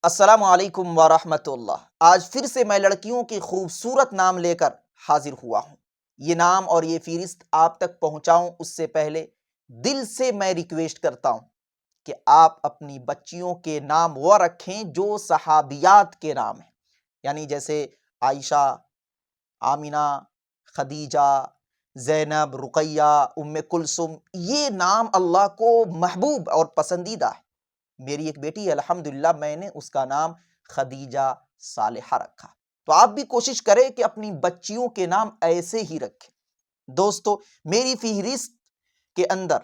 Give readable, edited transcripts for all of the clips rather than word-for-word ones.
السلام علیکم ورحمۃ اللہ۔ آج پھر سے میں لڑکیوں کے خوبصورت نام لے کر حاضر ہوا ہوں۔ یہ نام اور یہ فہرست آپ تک پہنچاؤں اس سے پہلے دل سے میں ریکویسٹ کرتا ہوں کہ آپ اپنی بچیوں کے نام وہ رکھیں جو صحابیات کے نام ہیں، یعنی جیسے عائشہ، آمینہ، خدیجہ، زینب، رقیہ، ام کلثوم۔ یہ نام اللہ کو محبوب اور پسندیدہ ہے۔ میری ایک بیٹی ہے، الحمدللہ میں نے اس کا نام خدیجہ صالحہ رکھا۔ تو آپ بھی کوشش کریں کہ اپنی بچیوں کے نام ایسے ہی رکھیں۔ دوستو، میری فہرست کے اندر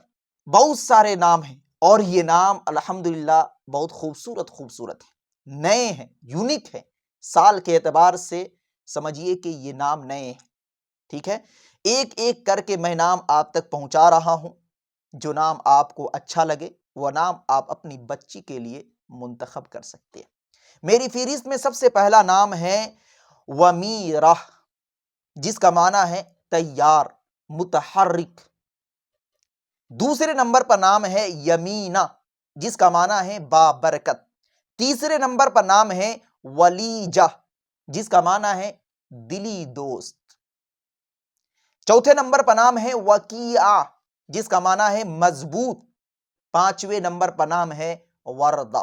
بہت سارے نام ہیں اور یہ نام الحمدللہ بہت خوبصورت ہیں، نئے ہیں، یونیک ہیں۔ سال کے اعتبار سے سمجھیے کہ یہ نام نئے ہیں، ٹھیک ہے؟ ایک ایک کر کے میں نام آپ تک پہنچا رہا ہوں۔ جو نام آپ کو اچھا لگے وہ نام آپ اپنی بچی کے لیے منتخب کر سکتے ہیں۔ میری فہرست میں سب سے پہلا نام ہے ومیرہ، جس کا معنی ہے تیار، متحرک۔ دوسرے نمبر پر نام ہے یمینہ، جس کا معنی ہے بابرکت۔ تیسرے نمبر پر نام ہے ولیجہ، جس کا معنی ہے دلی دوست۔ چوتھے نمبر پر نام ہے وقیعہ، جس کا معنی ہے مضبوط۔ پانچویں نمبر پر نام ہے وردہ،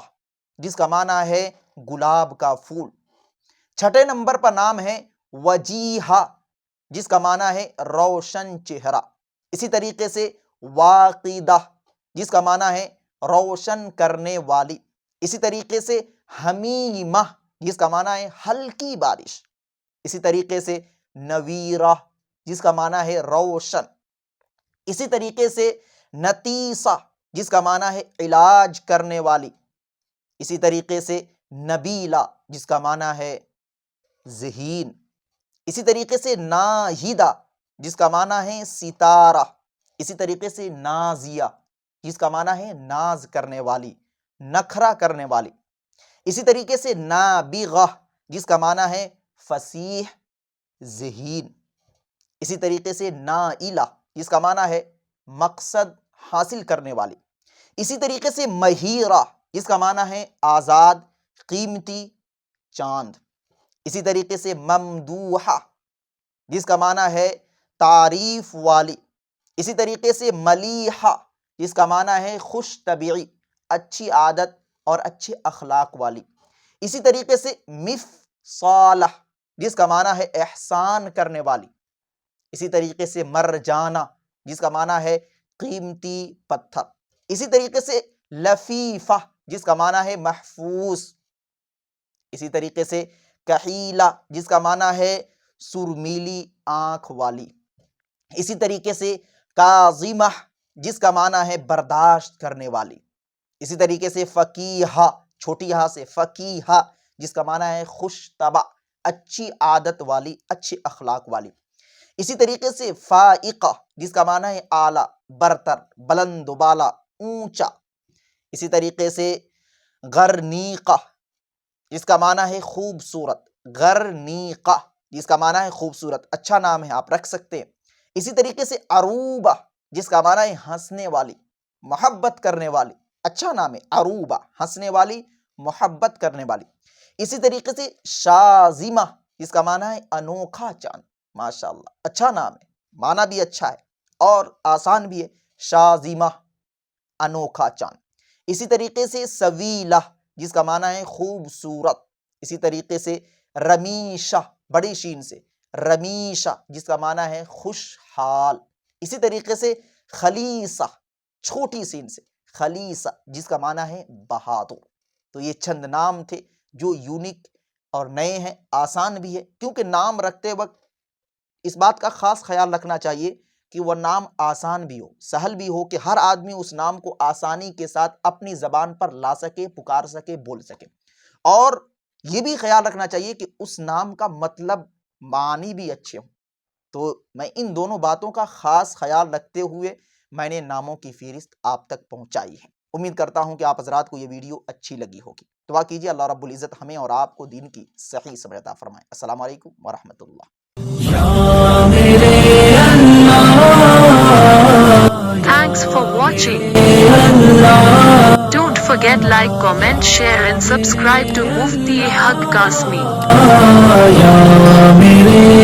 جس کا معنی ہے گلاب کا پھول۔ چھٹے نمبر پر نام ہے وجیہہ، جس کا معنی ہے روشن چہرہ۔ اسی طریقے سے واقدہ، جس کا معنی ہے روشن کرنے والی۔ اسی طریقے سے حمیمہ، جس کا معنی ہے ہلکی بارش۔ اسی طریقے سے نویرہ، جس کا معنی ہے روشن۔ اسی طریقے سے نتیسہ، جس کا معنی ہے علاج کرنے والی۔ اسی طریقے سے نبیلہ، جس کا معنی ہے ذہین۔ اسی طریقے سے ناہدہ، جس کا معنی ہے ستارہ۔ اسی طریقے سے نازیہ، جس کا معنی ہے ناز کرنے والی، نخرہ کرنے والی۔ اسی طریقے سے نابغہ، جس کا معنی ہے فصیح، ذہین۔ اسی طریقے سے نائلہ، جس کا معنی ہے مقصد حاصل کرنے والی۔ اسی طریقے سے مہیرہ، جس کا معنی ہے آزاد، قیمتی، چاند۔ اسی طریقے سے ممدوحہ، جس کا معنی ہے تعریف والی۔ اسی طریقے سے ملیحہ، جس کا معنی ہے خوش طبعی، اچھی عادت اور اچھے اخلاق والی۔ اسی طریقے سے مفصالہ، جس کا معنی ہے احسان کرنے والی۔ اسی طریقے سے مرجانہ، جس کا معنی ہے قیمتی پتھر۔ اسی طریقے سے لفیفہ، جس کا معنی ہے محفوظ۔ اسی طریقے سے کحیلہ، جس کا معنی ہے سرمیلی آنکھ والی۔ اسی طریقے سے کاظمہ، جس کا معنی ہے برداشت کرنے والی۔ اسی طریقے سے فقیہہ، چھوٹی ہاں سے فقیہہ، جس کا معنی ہے خوش طبع، اچھی عادت والی، اچھے اخلاق والی۔ اسی طریقے سے فائقہ، جس کا معنی ہے اعلیٰ، برتر، بلند و بالا، اونچا۔ اسی طریقے سے غرنیقہ، جس کا معنی ہے خوبصورت۔ غرنیقہ، جس کا معنی ہے خوبصورت، اچھا نام ہے، آپ رکھ سکتے ہیں۔ اسی طریقے سے عروبہ، جس کا معنی ہے ہنسنے والی، محبت کرنے والی، اچھا نام ہے عروبہ، ہنسنے والی، محبت کرنے والی۔ اسی طریقے سے شازمہ، جس کا معنی ہے انوکھا چاند۔ ماشاءاللہ، اچھا نام ہے، معنی بھی اچھا ہے اور آسان بھی ہے، شازمہ، انوکھا چاند۔ اسی طریقے سے سویلہ، جس کا معنی ہے خوبصورت۔ اسی طریقے سے رمیشہ، بڑی شین سے رمیشہ، جس کا معنی ہے خوشحال۔ اسی طریقے سے خلیصہ، چھوٹی سین سے خلیصہ، جس کا معنی ہے بہادر۔ تو یہ چند نام تھے جو یونیک اور نئے ہیں، آسان بھی ہے، کیونکہ نام رکھتے وقت اس بات کا خاص خیال رکھنا چاہیے کہ وہ نام آسان بھی ہو، سہل بھی ہو، کہ ہر آدمی اس نام کو آسانی کے ساتھ اپنی زبان پر لا سکے، پکار سکے، بول سکے۔ اور یہ بھی خیال رکھنا چاہیے کہ اس نام کا مطلب، معنی بھی اچھے ہوں۔ تو میں ان دونوں باتوں کا خاص خیال رکھتے ہوئے میں نے ناموں کی فہرست آپ تک پہنچائی ہے۔ امید کرتا ہوں کہ آپ حضرات کو یہ ویڈیو اچھی لگی ہوگی۔ دعا کیجیے اللہ رب العزت ہمیں اور آپ کو دین کی صحیح سمجھ عطا فرمائے۔ السلام علیکم ورحمۃ اللہ۔ Thanks for watching. Don't forget like, comment, share and subscribe to Mufti Haq Kasmi. آیا میرے